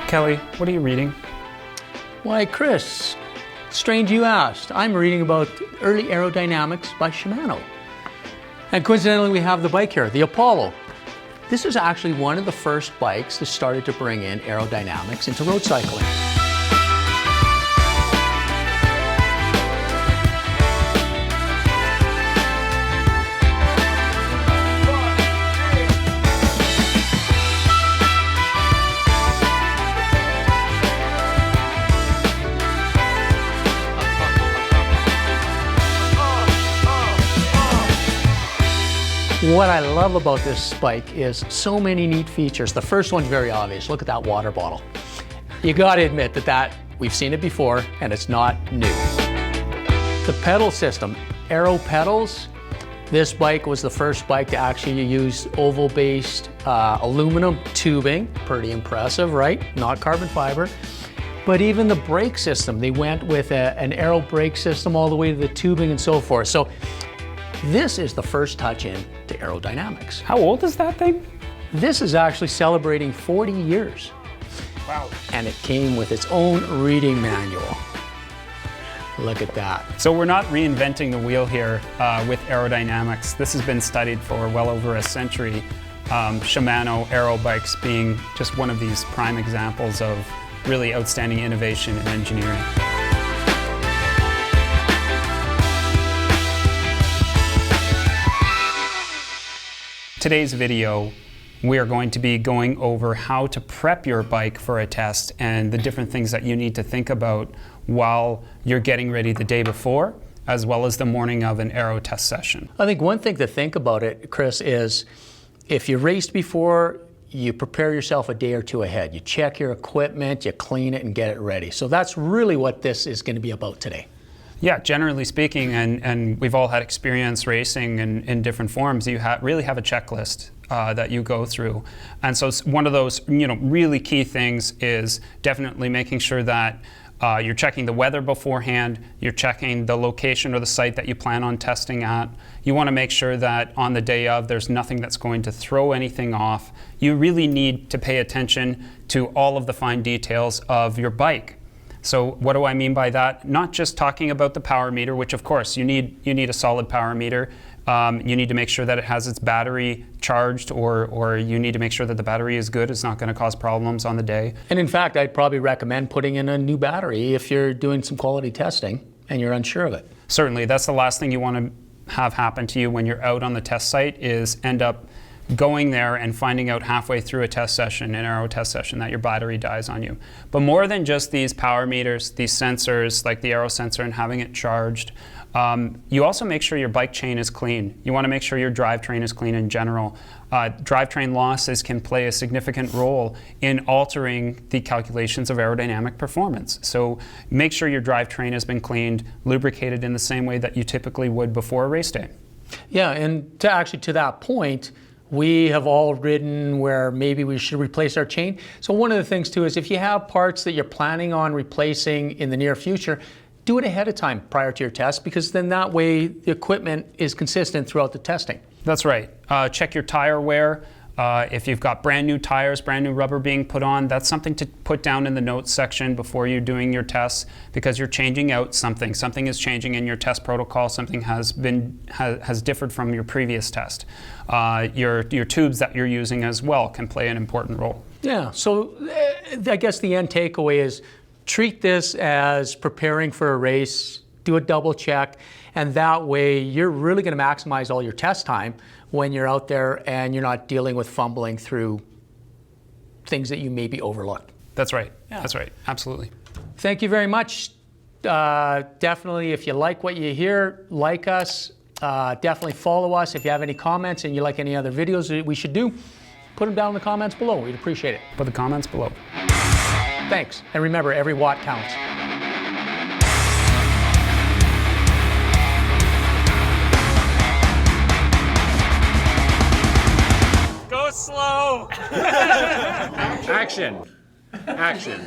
Kelly, what are you reading? Why, Chris, strange you asked. I'm reading about early aerodynamics by Shimano. And coincidentally, we have the bike here, the Apollo. This is actually one of the first bikes that started to bring in aerodynamics into road cycling. What I love about this bike is so many neat features. The first one's very obvious. Look at that water bottle. You gotta admit that we've seen it before and it's not new. The pedal system, Aero pedals. This bike was the first bike to actually use oval-based aluminum tubing. Pretty impressive, right? Not carbon fiber. But even the brake system, they went with an Aero brake system all the way to the tubing and so forth. So this is the first touch in to aerodynamics. How old is that thing? This is actually celebrating 40 years. Wow. And it came with its own reading manual. Look at that. So we're not reinventing the wheel here with aerodynamics. This has been studied for well over a century. Shimano Aero bikes being just one of these prime examples of really outstanding innovation in engineering. Today's video, we are going to be going over how to prep your bike for a test and the different things that you need to think about while you're getting ready the day before, as well as the morning of an aero test session. I think one thing to think about it, Chris, is if you raced before, you prepare yourself a day or two ahead. You check your equipment, you clean it and get it ready. So that's really what this is going to be about today. Yeah, generally speaking, and we've all had experience racing in different forms, you really have a checklist that you go through. And so one of those really key things is definitely making sure that you're checking the weather beforehand, you're checking the location or the site that you plan on testing at. You want to make sure that on the day of there's nothing that's going to throw anything off. You really need to pay attention to all of the fine details of your bike. So what do I mean by that? Not just talking about the power meter, which of course you need a solid power meter. You need to make sure that it has its battery charged, or you need to make sure that the battery is good. It's not going to cause problems on the day. And in fact, I'd probably recommend putting in a new battery if you're doing some quality testing and you're unsure of it. Certainly, that's the last thing you want to have happen to you when you're out on the test site, is end up going there and finding out halfway through a test session, an aero test session, that your battery dies on you. But more than just these power meters, these sensors like the aero sensor and having it charged, you also make sure your bike chain is clean. You want to make sure your drivetrain is clean in general. Drivetrain losses can play a significant role in altering the calculations of aerodynamic performance. So make sure your drivetrain has been cleaned, lubricated in the same way that you typically would before a race day. Yeah, and to that point, we have all ridden where maybe we should replace our chain. So one of the things too is if you have parts that you're planning on replacing in the near future, do it ahead of time prior to your test, because then that way the equipment is consistent throughout the testing. That's right. Check your tire wear. If you've got brand new tires, brand new rubber being put on, that's something to put down in the notes section before you're doing your tests, because you're changing out something. Something is changing in your test protocol. Something has differed from your previous test. Your tubes that you're using as well can play an important role. Yeah, so I guess the end takeaway is treat this as preparing for a race, do a double check, and that way you're really going to maximize all your test time when you're out there and you're not dealing with fumbling through things that you maybe overlooked. That's right. Yeah. That's right. Absolutely. Thank you very much. Definitely, if you like what you hear, like us. Definitely follow us. If you have any comments and you like any other videos that we should do, put them down in the comments below. We'd appreciate it. Put the comments below. Thanks. And remember, every watt counts. Go slow. Action. Action.